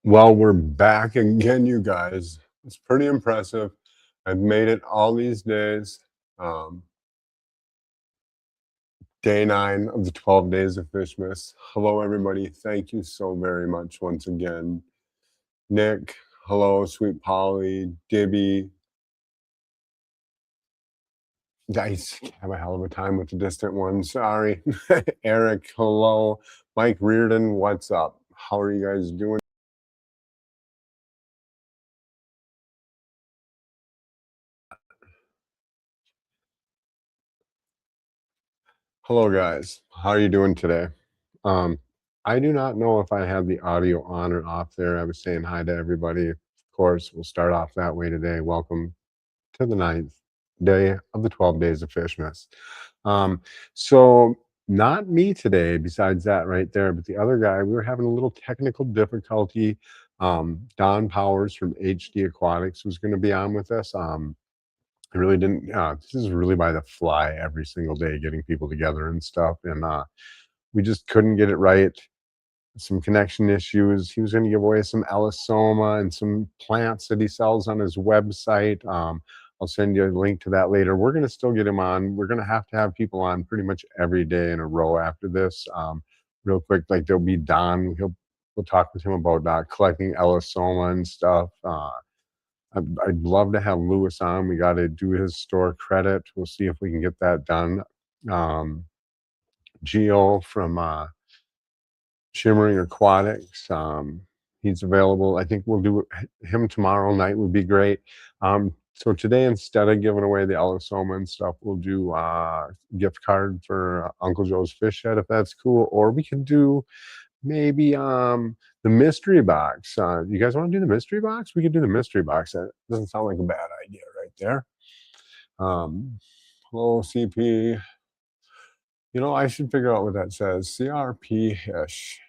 Well, we're back again, you guys. It's pretty impressive. I've made it all these days. Um, Day 9 of the 12 days of Fishmas. Hello, everybody. Thank you so very much once again. Nick, hello, Sweet Polly, Dibby. Guys, have a hell of a time with the distant one. Sorry. Eric, hello. Mike Reardon, what's up? How are you guys doing? Hello, guys. How are you doing today? Um, I do not know if I have the audio on or off there. I was saying hi to everybody. Of course, we'll start off that way today. Welcome to the 9th day of the 12 days of Fishmas. So not me today, besides that right there, but the other guy, we were having a little technical difficulty. Don Powers from HD Aquatics was going to be on with us. I really didn't. This is really by the fly every single day, getting people together and stuff, and we just couldn't get it right. Some connection issues. He was going to give away some Elisoma and some plants that he sells on his website. I'll send you a link to that later. We're going to still get him on. We're going to have people on pretty much every day in a row after this. Real quick, like there'll be Don. We'll talk with him about collecting Elisoma and stuff. I'd love to have Lewis on. We got to do his store credit. We'll see if we can get that done. Geo from Shimmering Aquatics. He's available. I think we'll do him tomorrow night would be great. So today, instead of giving away the Elisoma and stuff, we'll do a gift card for Uncle Joe's Fish Shed, if that's cool. Or we could do maybe the mystery box. You guys want to do the mystery box? We could do the mystery box. That doesn't sound like a bad idea right there. Hello, CP. You know, I should figure out what that says. CRP-ish.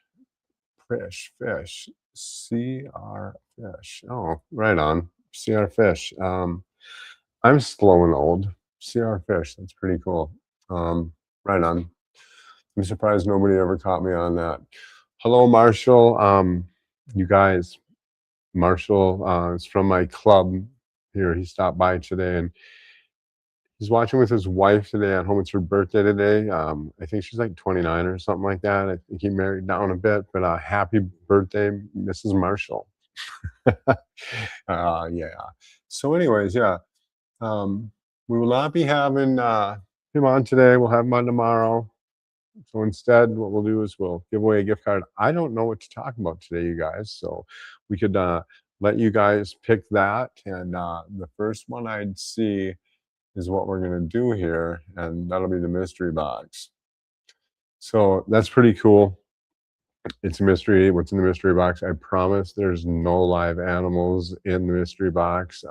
Fish. CR Fish. Oh, right on. CR Fish. I'm slow and old. CR Fish. That's pretty cool. Right on. I'm surprised nobody ever caught me on that. Hello, Marshall. You guys, Marshall is from my club here. He stopped by today and he's watching with his wife today at home. It's her birthday today. I think she's like 29 or something like that. I think he married down a bit, but happy birthday, Mrs. Marshall. Yeah. So anyways, yeah. We will not be having him on today. We'll have him on tomorrow. So instead, what we'll do is we'll give away a gift card. I don't know what to talk about today, you guys. So we could let you guys pick that. And the first one I'd see is what we're going to do here. And that'll be the mystery box. So that's pretty cool. It's a mystery. What's in the mystery box? I promise there's no live animals in the mystery box.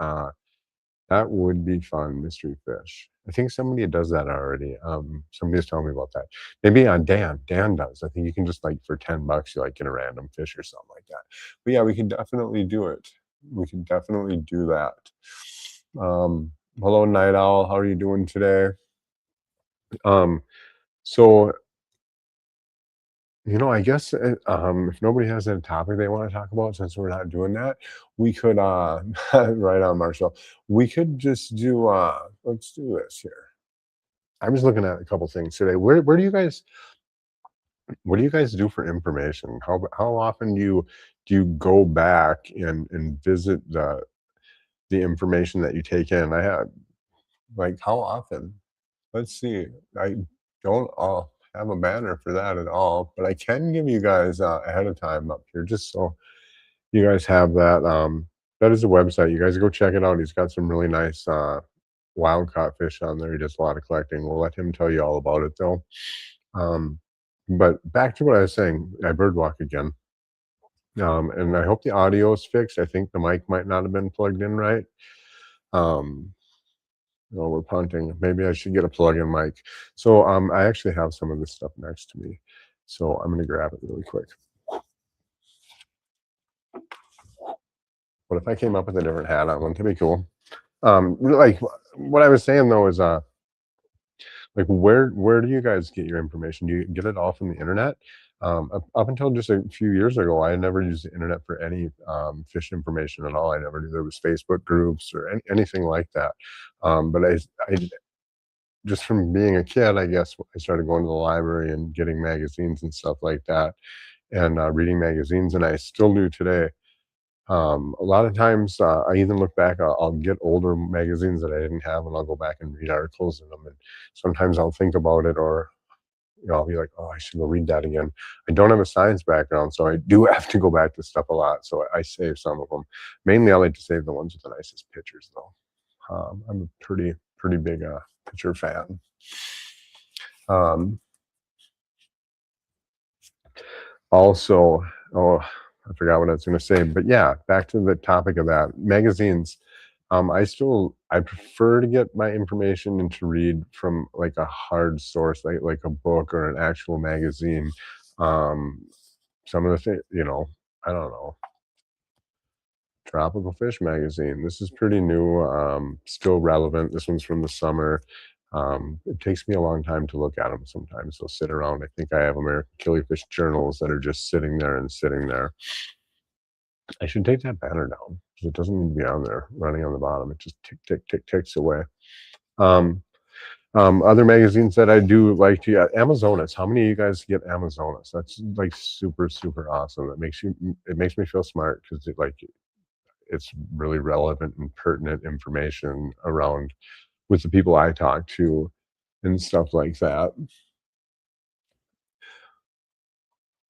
That would be fun, mystery fish. I think somebody does that already. Somebody was telling me about that. Maybe Dan does. I think you can just like for $10 you like get a random fish or something like that. But yeah, we can definitely do it. We can definitely do that. Hello, Night Owl. How are you doing today? So you know, I guess if nobody has a topic they want to talk about, since we're not doing that, we could right on, Marshall. We could just do let's do this here. I was looking at a couple things today. Where do you guys what do you guys do for information? How often do you go back and visit the information that you take in? I have like how often? Let's see. I don't have a banner for that at all, but I can give you guys ahead of time up here just so you guys have that. That is a website. You guys go check it out. He's got some really nice wild caught fish on there. He does a lot of collecting. We'll let him tell you all about it though. But back to what I was saying, I birdwalk again. And I hope the audio is fixed. I think the mic might not have been plugged in right. Oh, we're punting. Maybe I should get a plug-in mic. So I actually have some of this stuff next to me. So I'm going to grab it really quick. What if I came up with a different hat on? Wouldn't it be cool? Like what I was saying though is Like, where do you guys get your information? Do you get it all from the internet? Up until just a few years ago, I never used the internet for any fish information at all. I never knew there was Facebook groups or anything like that. But I just from being a kid, I guess I started going to the library and getting magazines and stuff like that, and reading magazines, and I still do today. A lot of times, I even look back, I'll get older magazines that I didn't have, and I'll go back and read articles in them, and sometimes I'll think about it, or I'll be like, "Oh, I should go read that again." I don't have a science background, so I do have to go back to stuff a lot, so I save some of them. Mainly, I like to save the ones with the nicest pictures, though. I'm a pretty big, picture fan. Um, Also, oh, I forgot what I was gonna say, but yeah, back to the topic of that, magazines. I prefer to get my information and to read from, like, a hard source, like a book or an actual magazine. Um, some of the I don't know, Tropical Fish Magazine. This is pretty new, still relevant. This one's from the summer. It takes me a long time to look at them sometimes. They'll sit around. I think I have American Killifish journals that are just sitting there and sitting there. I should take that banner down because it doesn't need to be on there running on the bottom. It just tick, tick, tick, ticks away. Um, Other magazines that I do like to get, Amazonas. How many of you guys get Amazonas? That's like super, super awesome. It makes me feel smart because it's really relevant and pertinent information around with the people I talk to and stuff like that.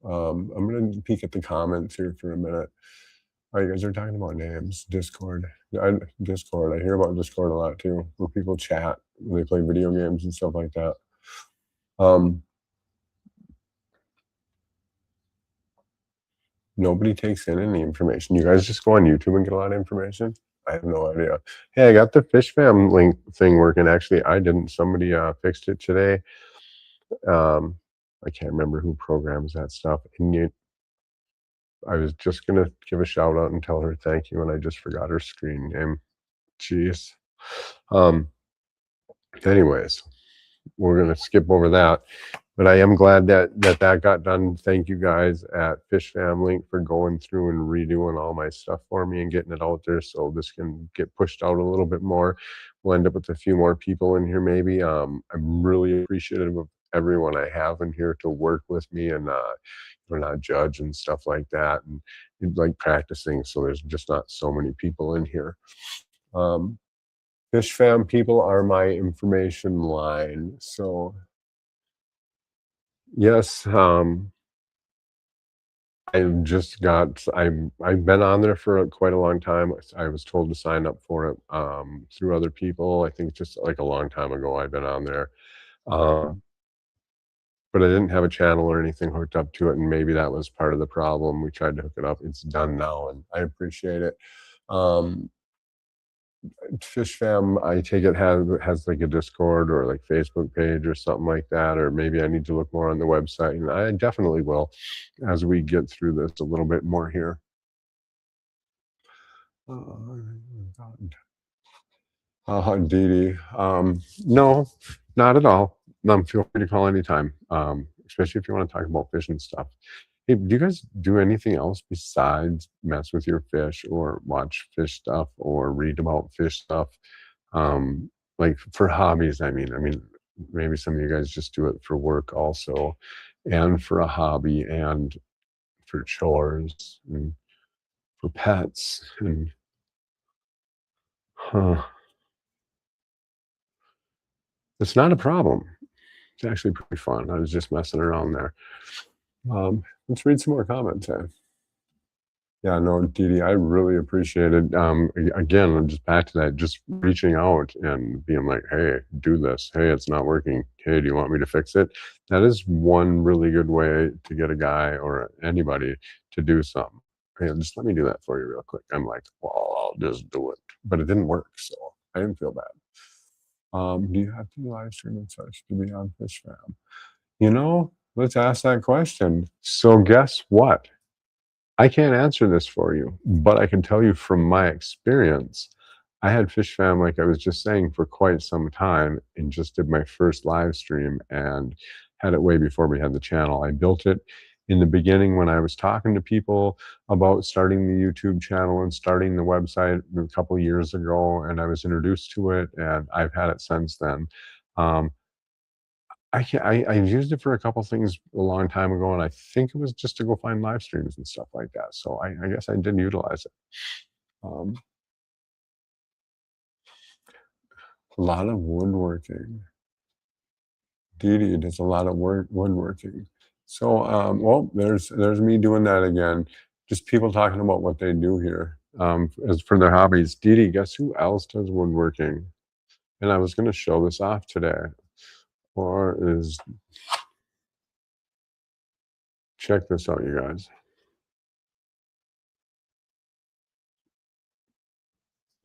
I'm gonna peek at the comments here for a minute. Oh, you guys are talking about names. Discord. I hear about Discord a lot too, where people chat, when they play video games and stuff like that. Um, Nobody takes in any information. You guys just go on YouTube and get a lot of information. I have no idea. Hey, I got the Fish Fam link thing working. Actually, I didn't. Somebody fixed it today. I can't remember who programs that stuff. I was just gonna give a shout out and tell her thank you, and I just forgot her screen name. Jeez. Um, Anyways, we're gonna skip over that. But I am glad that got done. Thank you guys at Fish Fam Link for going through and redoing all my stuff for me and getting it out there so this can get pushed out a little bit more. We'll end up with a few more people in here maybe. I'm really appreciative of everyone I have in here to work with me and not judge and stuff like that, and like practicing so there's just not so many people in here. Um, Fish Fam people are my information line. So yes, I've been on there for quite a long time. I was told to sign up for it through other people. I think just like a long time ago I've been on there. Um, but I didn't have a channel or anything hooked up to it, and maybe that was part of the problem. We tried to hook it up. It's done now, and I appreciate it. Um, Fish Fam, I take it has like a Discord or like Facebook page or something like that, or maybe I need to look more on the website, and I definitely will as we get through this a little bit more here. Oh, Dee Dee. No, not at all. Feel free to call anytime, especially if you want to talk about fish and stuff. Hey, do you guys do anything else besides mess with your fish or watch fish stuff or read about fish stuff? Like for hobbies, I mean, maybe some of you guys just do it for work also, and for a hobby, and for chores, and for pets, and huh. It's not a problem. It's actually pretty fun. I was just messing around there. Let's read some more comments. Yeah, no, Dee Dee, I really appreciate it. Again, I'm just back to that, just reaching out and being like, hey, do this. Hey, it's not working. Hey, do you want me to fix it? That is one really good way to get a guy or anybody to do something. Hey, just let me do that for you real quick. I'm like, well, I'll just do it. But it didn't work, so I didn't feel bad. Do you have to live stream and such to be on Fish Fam? Let's ask that question. So guess what? I can't answer this for you, but I can tell you from my experience, I had Fish Fam, like I was just saying, for quite some time and just did my first live stream and had it way before we had the channel. I built it in the beginning when I was talking to people about starting the YouTube channel and starting the website a couple years ago, and I was introduced to it, and I've had it since then. Um, I used it for a couple things a long time ago, and I think it was just to go find live streams and stuff like that. So I guess I did utilize it. Um, a lot of woodworking. Didi does a lot of woodworking. So, well, there's me doing that again. Just people talking about what they do here as for their hobbies. Didi, guess who else does woodworking? And I was going to show this off today. Or is check this out, you guys.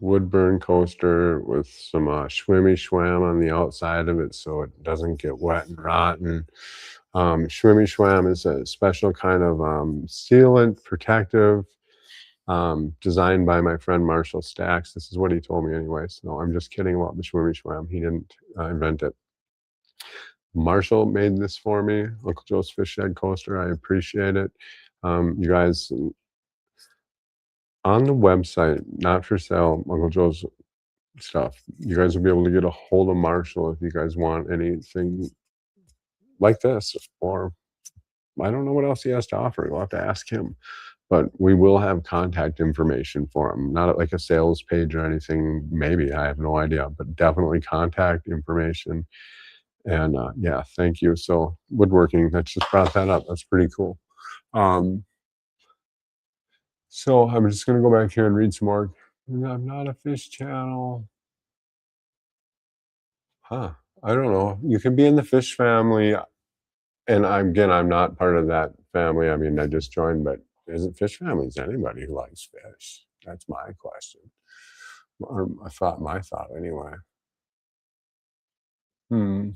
Wood burn coaster with some shwimmy shwam on the outside of it so it doesn't get wet and rotten. Shwimmy shwam is a special kind of sealant, protective, designed by my friend Marshall Stacks. This is what he told me anyways. No, I'm just kidding about the shwimmy shwam. He didn't invent it. Marshall made this for me, Uncle Joe's Fish Shed Coaster. I appreciate it. You guys, on the website, not for sale, Uncle Joe's stuff, you guys will be able to get a hold of Marshall if you guys want anything like this, or I don't know what else he has to offer. You'll have to ask him. But we will have contact information for him. Not like a sales page or anything. Maybe, I have no idea, but definitely contact information. And yeah, thank you. So woodworking, that just brought that up. That's pretty cool. So I'm just gonna go back here and read some more. I'm not a fish channel. Huh. I don't know. You can be in the fish family. And I'm not part of that family. I mean, I just joined, but isn't fish families anybody who likes fish? That's my question. Or my thought anyway. Hmm.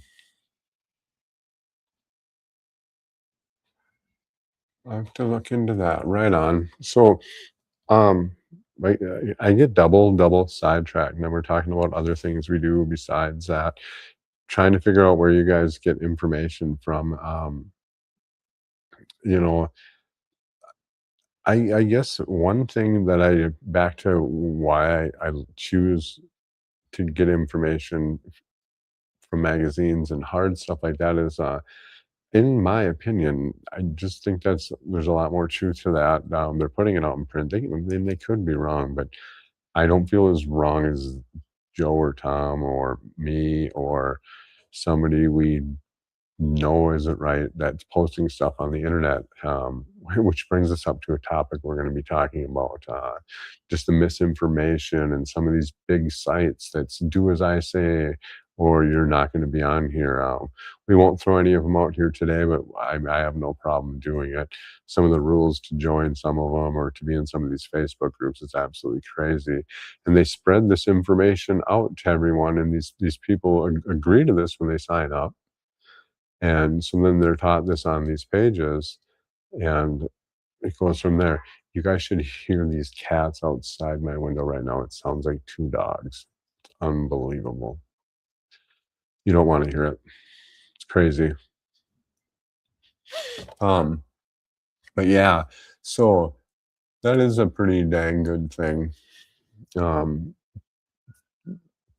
I have to look into that. Right on. So, um, like, I get double sidetracked. And then we're talking about other things we do besides that. Trying to figure out where you guys get information from. You know, I guess one thing that I back to why I choose to get information from magazines and hard stuff like that is, in my opinion, I just think there's a lot more truth to that. They're putting it out in print. They could be wrong, but I don't feel as wrong as Joe or Tom or me or somebody we know isn't right that's posting stuff on the internet, which brings us up to a topic we're going to be talking about, just the misinformation and some of these big sites that's do as I say or you're not going to be on here. We won't throw any of them out here today, but I have no problem doing it. Some of the rules to join some of them or to be in some of these Facebook groups is absolutely crazy, and they spread this information out to everyone, and these people agree to this when they sign up, and so then they're taught this on these pages, and it goes from there. You guys should hear these cats outside my window right now. It sounds like two dogs. Unbelievable. You don't want to hear it. It's crazy. Um, but yeah, so that is a pretty dang good thing. Um,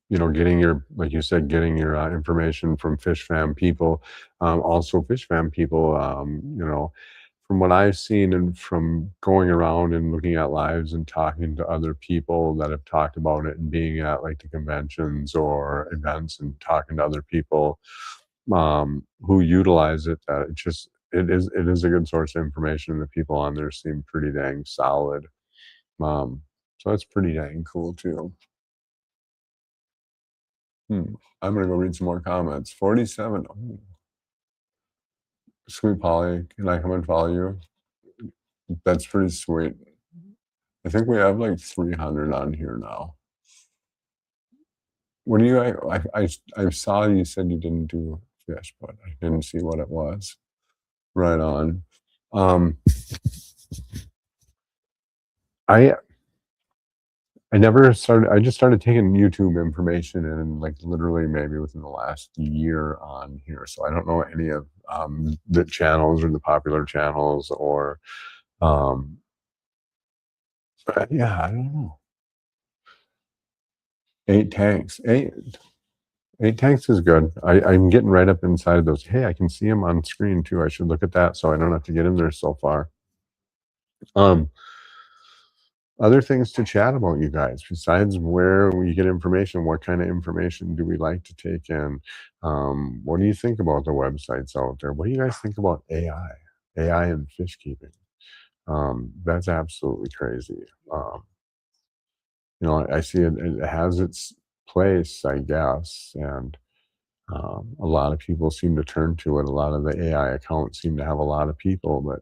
getting your, like you said, getting your information from fish fam people, also fish fam people, from what I've seen and from going around and looking at lives and talking to other people that have talked about it and being at like the conventions or events and talking to other people who utilize it, that it is a good source of information, and the people on there seem pretty dang solid. So that's pretty dang cool too. I'm gonna go read some more comments. 47. Oh, sweet Polly, can I come and follow you? That's pretty sweet. I think we have like 300 on here now. What do you? I saw you said you didn't do fish, but I didn't see what it was. Right on. Um, I I just started taking YouTube information and like literally maybe within the last year on here. So I don't know any of the channels or the popular channels or um yeah, I don't know. 8 tanks. Eight tanks is good. I'm getting right up inside of those. Hey, I can see them on screen too. I should look at that so I don't have to get in there so far. Um, Other things to chat about, you guys, besides where we get information, what kind of information do we like to take in? What do you think about the websites out there? What do you guys think about AI? AI and fish keeping? That's absolutely crazy. I see it has its place, I guess, and a lot of people seem to turn to it. A lot of the AI accounts seem to have a lot of people, but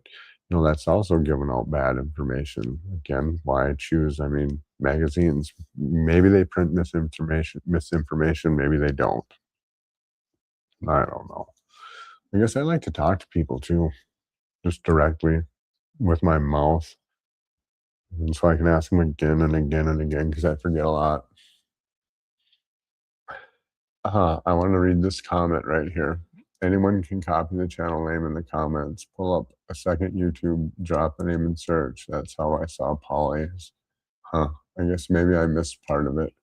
that's also giving out bad information. Again, why choose? I mean, magazines, maybe they print misinformation, maybe they don't. I don't know. I guess I like to talk to people too, just directly with my mouth. And so I can ask them again and again and again because I forget a lot. I want to read this comment right here. Anyone can copy the channel name in the comments, pull up a second YouTube, drop the name and search. That's how I saw Polly's. Huh. I guess maybe I missed part of it.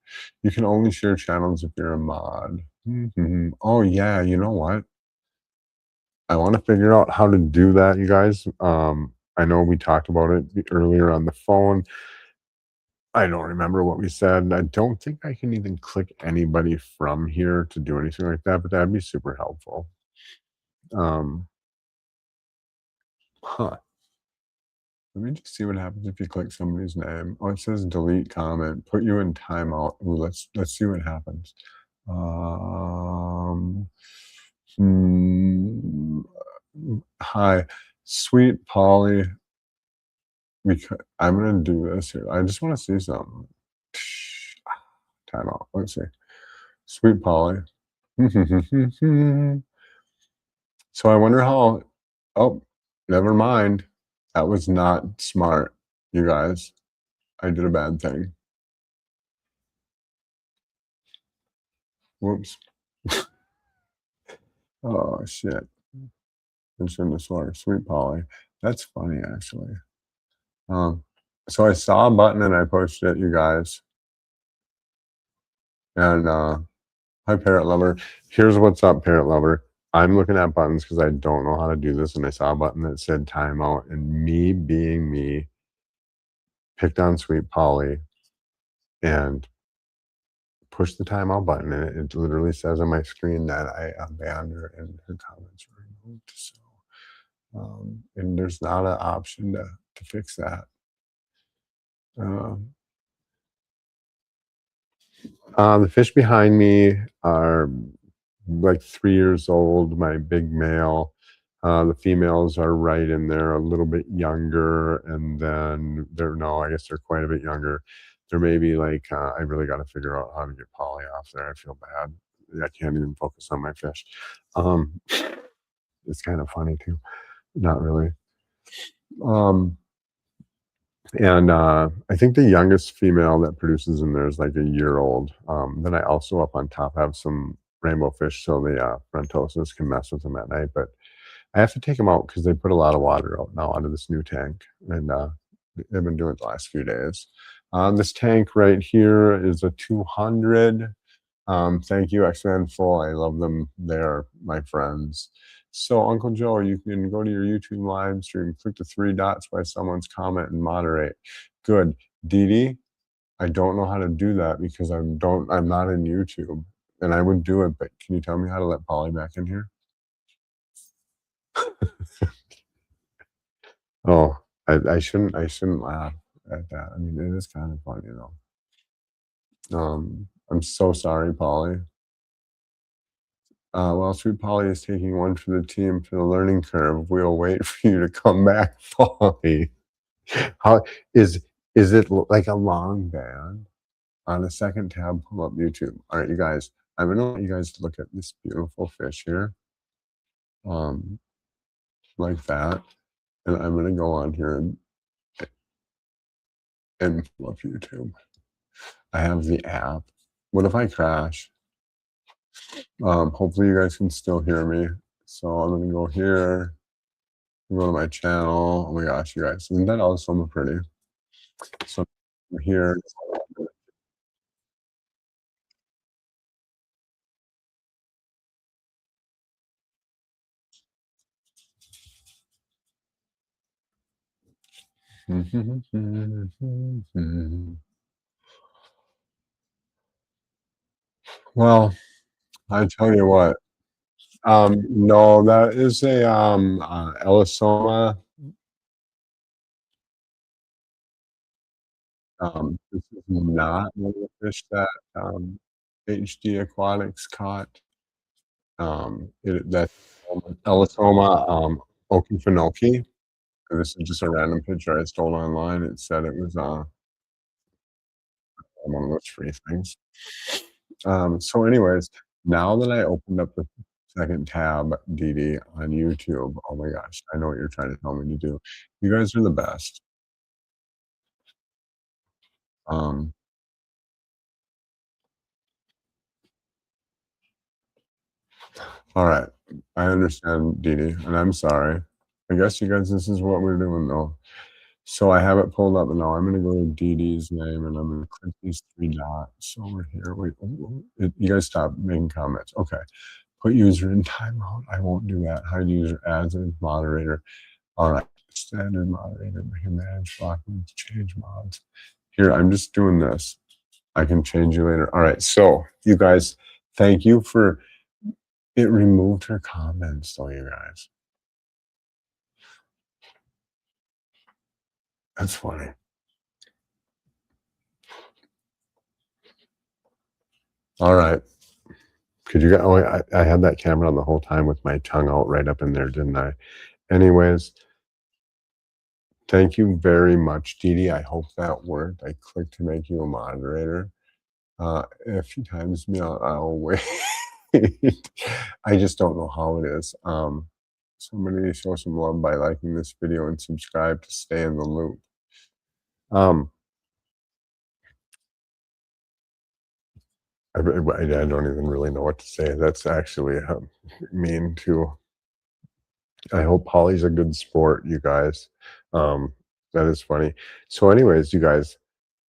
You can only share channels if you're a mod. Oh, yeah. You know what? I want to figure out how to do that, you guys. I know we talked about it earlier on the phone. I don't remember what we said. I don't think I can even click anybody from here to do anything like that, but that'd be super helpful. Um, huh. Let me just see what happens if you click somebody's name. Oh, it says delete comment, put you in timeout. Ooh, let's see what happens. Um, hmm, Hi, sweet Polly. Because I'm gonna do this here. I just want to see something. Timeout. Let's see. Sweet Polly. So I wonder how. Oh, never mind. That was not smart, you guys. I did a bad thing. Whoops. Oh shit. I shouldn't have swore. Sweet Polly. That's funny actually. Um, so I saw a button and I posted it, you guys. And hi, Parrot Lover. Here's what's up, Parrot Lover. I'm looking at buttons because I don't know how to do this, and I saw a button that said timeout, and me being me, picked on Sweet Polly and pushed the timeout button, and it literally says on my screen that I banned her and her comments were removed. So, and there's not an option to fix that. Um, the fish behind me are like 3 years old, my big male. The females are right in there, a little bit younger, and then no, I guess they're quite a bit younger. They're maybe like, I really got to figure out how to get Polly off there. I feel bad. I can't even focus on my fish. Um, it's kind of funny too. Not really. Um, and I think the youngest female that produces in there is like a year old. Then I also up on top have some rainbow fish, so the frontosis can mess with them at night. But I have to take them out because they put a lot of water out now out of this new tank, and they've been doing it the last few days. This tank right here is a 200. Thank you, X-Men Full. I love them. They're my friends. So, Uncle Joe, you can go to your YouTube live stream, click the three dots by someone's comment, and moderate. Good. Dee Dee, I don't know how to do that because I'm not in YouTube, and I would do it. But can you tell me how to let Polly back in here? Oh, I shouldn't laugh at that. I mean, it is kind of funny though. I'm so sorry, Polly. While Sweet Polly is taking one for the team for the learning curve, we'll wait for you to come back, Polly. How is it like a long band? On the second tab, pull up YouTube. All right, you guys, I'm gonna let you guys look at this beautiful fish here, um, like that, and I'm gonna go on here and pull up YouTube. I have the app. What if I crash? Hopefully you guys can still hear me. So I'm gonna go here, go to my channel. Oh my gosh, you guys, isn't that also pretty? So here. Well, I tell you what. No, that is a Elisoma. This is not one of the fish that HD Aquatics caught. That's Elisoma okefenokee. This is just a random picture I stole online. It said it was one of those free things. So anyways, now that I opened up the second tab, Dee on YouTube, oh my gosh, I know what you're trying to tell me to do. You guys are the best. Um, all right, I understand, Dee and I'm sorry. I guess you guys, this is what we're doing though. So I have it pulled up, and now I'm gonna go to Dee name, and I'm gonna click these three dots over here. Wait, you guys stop making comments. Okay. Put user in timeout. I won't do that. Hide user as a moderator. All right. Standard moderator. We can manage block moves, change mods. Here, I'm just doing this. I can change you later. All right. So, you guys, thank you for it. Removed her comments, though, you guys. That's funny. All right. Could you get? Oh, I had that camera on the whole time with my tongue out right up in there, didn't I? Anyways, thank you very much, Dee. I hope that worked. I clicked to make you a moderator. If you times me, I'll wait. I just don't know how it is. Somebody show some love by liking this video and subscribe to stay in the loop. I don't even really know what to say. That's actually mean too. I hope Polly's a good sport, you guys. That is funny. So, anyways, you guys,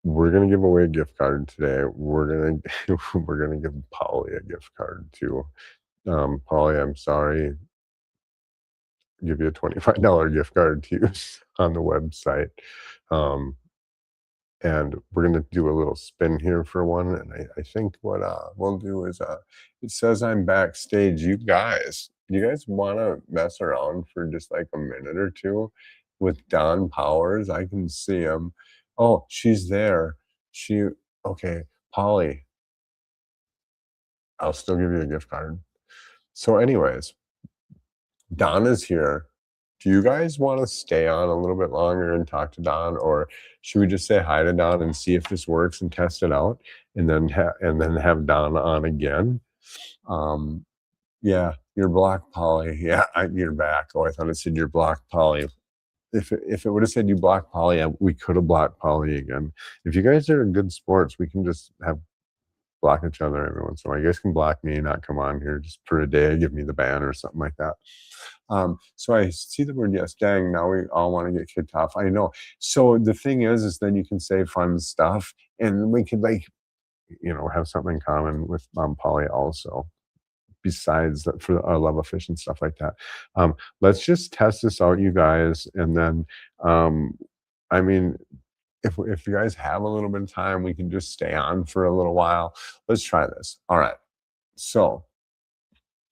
we're gonna give away a gift card today. We're gonna give Polly a gift card too. Polly, I'm sorry. Give you a $25 gift card to use on the website. And we're gonna do a little spin here for one. And I think what we'll do is it says I'm backstage. You guys wanna mess around for just like a minute or two with Don Powers? I can see him. Oh, she's there. Okay, Polly, I'll still give you a gift card. So anyways, Don is here. Do you guys want to stay on a little bit longer and talk to Don, or should we just say hi to Don and see if this works and test it out, and then have Don on again? Yeah, you're blocked, Polly. Yeah, you're back. Oh, I thought it said you're blocked, Polly. If it would have said you blocked Polly, we could have blocked Polly again. If you guys are good sports, we can just have block each other every once in a while. You guys can block me, not come on here just for a day, give me the ban or something like that. So I see the word yes. Dang, now we all want to get kicked off. I know. So the thing is then you can say fun stuff, and we could have something in common with Polly also, besides that for our love of fish and stuff like that. Let's just test this out, you guys, and then I mean, if you guys have a little bit of time, we can just stay on for a little while. Let's try this. All right. So,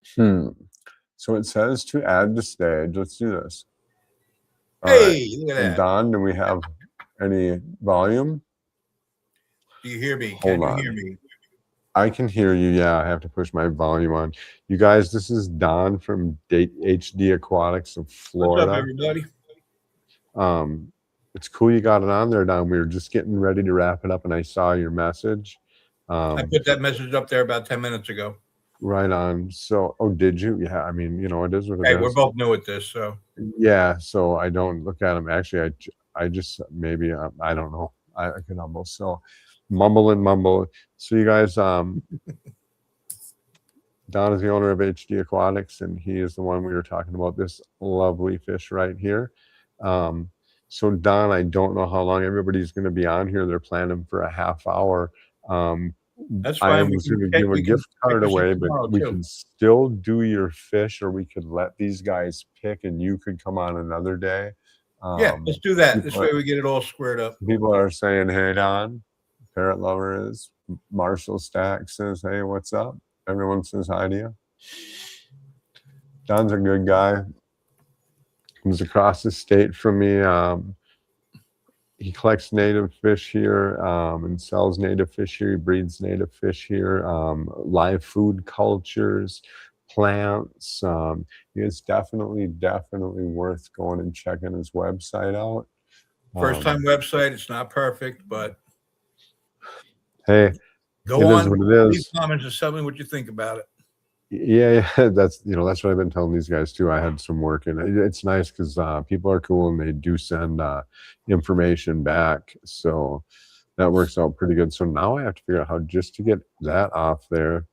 so it says to add to stage. Let's do this. All hey, right. Look at that. Don, do we have any volume? Do you hear me? Can you hear me? I can hear you. Yeah, I have to push my volume on. You guys, this is Don from HD Aquatics of Florida. What's up, everybody? It's cool you got it on there, Don. We were just getting ready to wrap it up, and I saw your message. I put that message up there about 10 minutes ago. Right on. So, oh, did you? Yeah, I mean, it is what it is. Hey, we're both new at this, so. Yeah, so I don't look at them. Actually, I just maybe, I don't know. I could almost. So, mumble. So you guys, Don is the owner of HD Aquatics, and he is the one we were talking about, this lovely fish right here. So Don, I don't know how long everybody's going to be on here. They're planning for a half hour. That's I fine. was going to give a We can gift card pick this up away, but tomorrow we too. could still do your fish, or we could let these guys pick, and you could come on another day. Yeah, let's do that. This People way we get it all squared up. are saying, "Hey, Don." Parrot Lover is. Marshall Stack says, "Hey, what's up?" Everyone says hi to you. Don's a good guy. Comes across the state from me. He collects native fish here and sells native fish here. He breeds native fish here. Live food cultures, plants. It's definitely worth going and checking his website out. First time website. It's not perfect, but hey, go it on. Is what it Leave is. comments and tell me what you think about it. Yeah, that's what I've been telling these guys too. I had some work, and it's nice because people are cool and they do send information back, so that works out pretty good. So now I have to figure out how just to get that off there.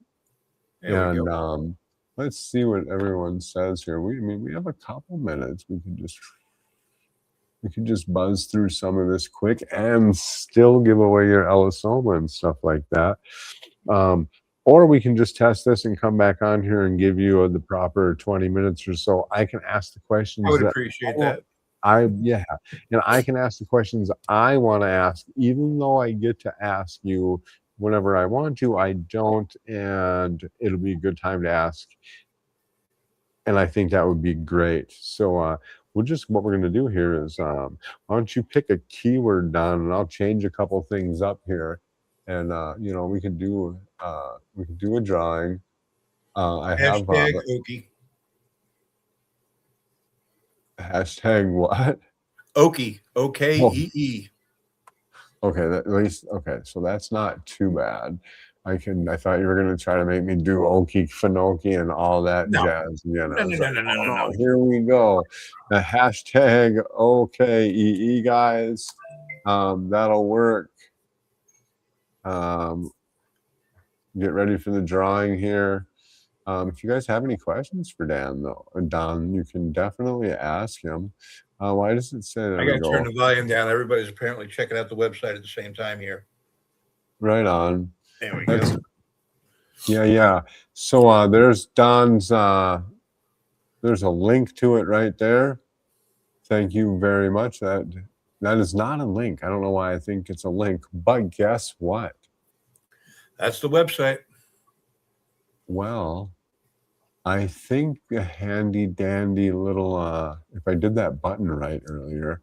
There we And let's see what everyone says here. We have a couple minutes. We could just buzz through some of this quick and still give away your Elisoma and stuff like that. Or we can just test this and come back on here and give you the proper 20 minutes or so. I can ask the questions I would that appreciate that. and I can ask the questions I want to ask, even though I get to ask you whenever I want to. I don't, and it'll be a good time to ask. And I think that would be great. So what we're gonna do here is why don't you pick a keyword, Don, and I'll change a couple things up here. And we could do a drawing. I have Okie. hashtag what? Okie. OKEE. Okay, at least okay. So that's not too bad. I thought you were gonna try to make me do Okie Finoki and all that jazz. No. Here we go. The hashtag OKEE, guys. That'll work. Get ready for the drawing here. If you guys have any questions for Don, you can definitely ask him. Why does it say that? I got to turn the volume down. Everybody's apparently checking out the website at the same time here. Right on. There we go. Yeah. So there's Don's. There's a link to it right there. Thank you very much. That is not a link. I don't know why I think it's a link, but guess what? That's the website. Well, I think a handy dandy little, if I did that button right earlier,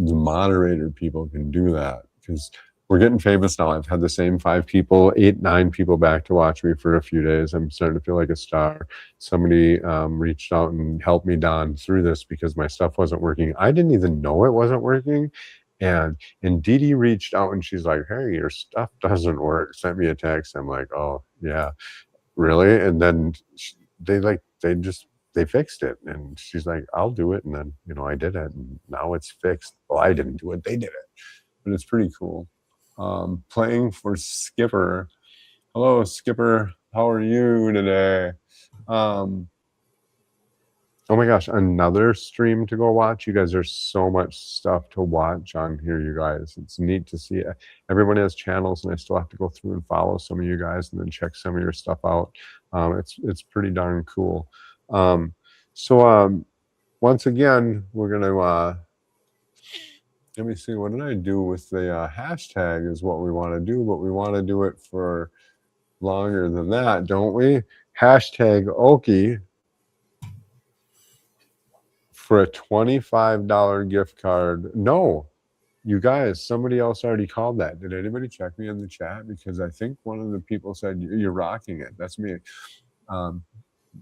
the moderator people can do that because we're getting famous now. I've had the same 5 people, 8, 9 people back to watch me for a few days. I'm starting to feel like a star. Somebody reached out and helped me, Don, through this because my stuff wasn't working. I didn't even know it wasn't working. And Dee Dee reached out and she's like, "Hey, your stuff doesn't work." Sent me a text. I'm like, "Oh, yeah, really?" And then they fixed it. And she's like, "I'll do it." And then, I did it. And now it's fixed. Well, I didn't do it. They did it. But it's pretty cool. Playing for Skipper. Hello, Skipper. How are you today? Oh my gosh, another stream to go watch. You guys, there's so much stuff to watch on here, you guys. It's neat to see. Everyone has channels, and I still have to go through and follow some of you guys and then check some of your stuff out. It's pretty darn cool. So once again, we're going to, let me see, what did I do with the hashtag is what we want to do, but we want to do it for longer than that, don't we? Hashtag Okie for a $25 gift card. No, you guys, somebody else already called that. Did anybody check me in the chat? Because I think one of the people said, "You're rocking it." That's me.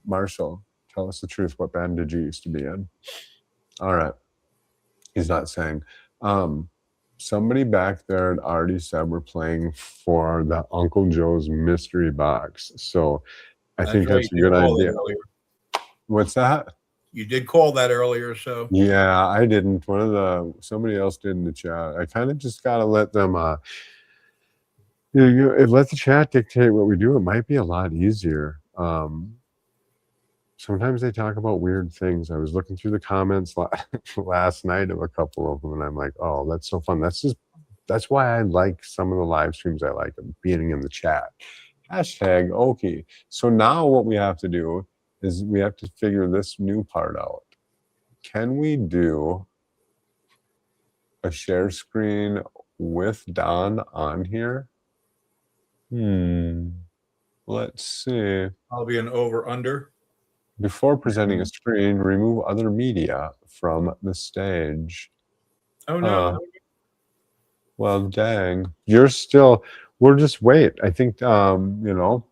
Marshall, tell us the truth. What band did you used to be in? All right. He's not saying. Somebody back there had already said we're playing for the Uncle Joe's mystery box. So I think that's a good idea. What's that? You did call that earlier, so. Yeah, I didn't. Somebody else did in the chat. I kind of just got to let them Let the chat dictate what we do. It might be a lot easier. Sometimes they talk about weird things. I was looking through the comments last night of a couple of them, and I'm like, oh, that's so fun. That's why I like some of the live streams. I like being in the chat. Hashtag okay. So now what we have to do is we have to figure this new part out. Can we do a share screen with Don on here? Let's see. I'll be an over-under. Before presenting a screen, remove other media from the stage. Oh, no. Well, dang. You're still, we'll just wait. I think, you know,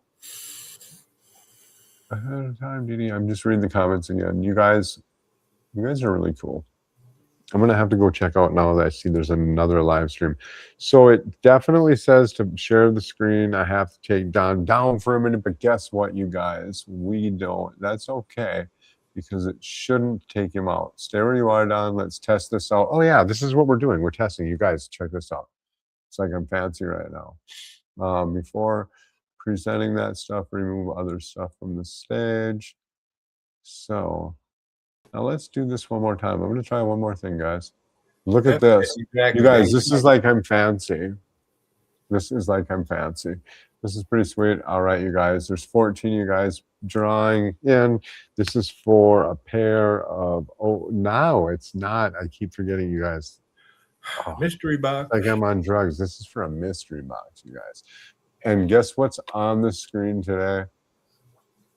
ahead of time, Didi. I'm just reading the comments again. You guys are really cool. I'm going to have to go check out now that I see there's another live stream. So it definitely says to share the screen. I have to take Don down for a minute, but guess what, you guys? We don't. That's okay, because it shouldn't take him out. Stay where you are, Don. Let's test this out. Oh, yeah, this is what we're doing. We're testing. You guys, check this out. It's like I'm fancy right now. Before presenting that stuff, remove other stuff from the stage. So now let's do this one more time. I'm going to try one more thing, guys. Look at this. Exactly. You guys, this is like I'm fancy. This is like I'm fancy. This is pretty sweet. All right, you guys. There's 14 you guys drawing in. This is for a pair of, oh, no, it's not. I keep forgetting, you guys. Oh, mystery box. Like I'm on drugs. This is for a mystery box, you guys. And guess what's on the screen today?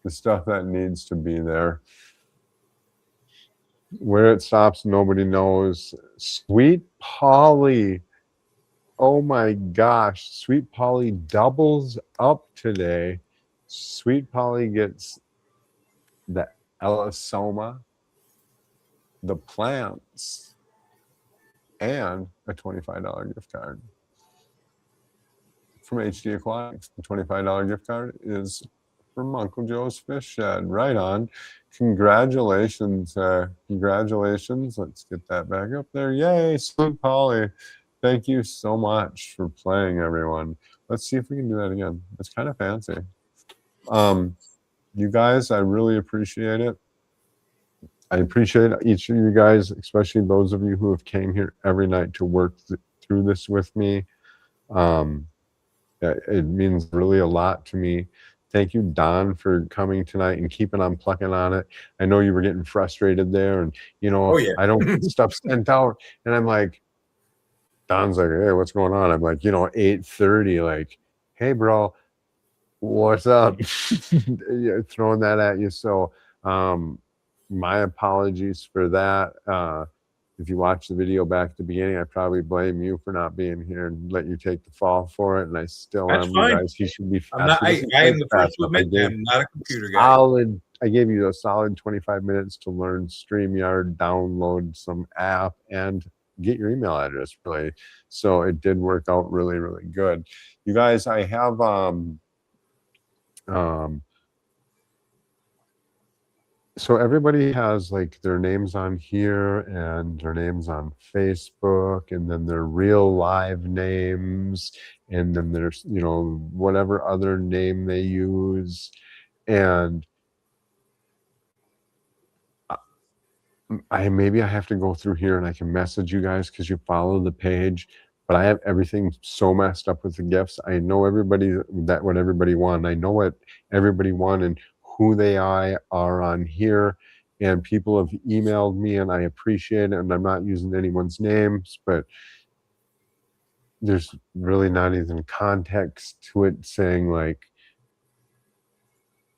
The stuff that needs to be there. Where it stops, nobody knows. Sweet Polly. Oh my gosh. Sweet Polly doubles up today. Sweet Polly gets the Elisoma, the plants, and a $25 gift card from HD Aquatics. The $25 gift card is from Uncle Joe's Fish Shed. Right on. Congratulations. Congratulations. Let's get that back up there. Yay, Sweet Polly. Thank you so much for playing, everyone. Let's see if we can do that again. It's kind of fancy. You guys, I really appreciate it. I appreciate each of you guys, especially those of you who have came here every night to work through this with me. It means really a lot to me. Thank you, Don, for coming tonight and keeping on plucking on it. I know you were getting frustrated there, and you know, I don't get stuff sent out, and I'm like, Don's like, hey, what's going on? I'm like, you know, 8:30, like, hey, bro, what's up? Throwing that at you. So my apologies for that. If you watch the video back at the beginning, I probably blame you for not being here and let you take the fall for it. And I still am. You guys, he should be fast. I am the first to admit I'm not a computer guy. I gave you a solid 25 minutes to learn StreamYard, download some app, and get your email address, really. So it did work out really, really good. You guys, I have so everybody has like their names on here and their names on Facebook, and then their real live names, and then there's, you know, whatever other name they use. And maybe I have to go through here and I can message you guys because you follow the page, but I have everything so messed up with the gifts. I know everybody what everybody won. I know what everybody won and who they are on here, and people have emailed me, and I appreciate it. And I'm not using anyone's names, but there's really not even context to it saying like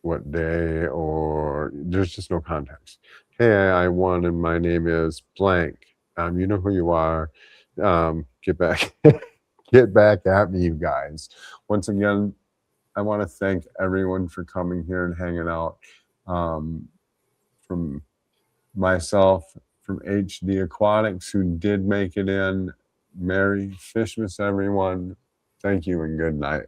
what day, or there's just no context. Hey, I won and my name is blank. You know who you are. Get back get back at me, you guys. Once again, I want to thank everyone for coming here and hanging out. From myself, from HD Aquatics, who did make it in. Merry Fishmas, everyone. Thank you and good night.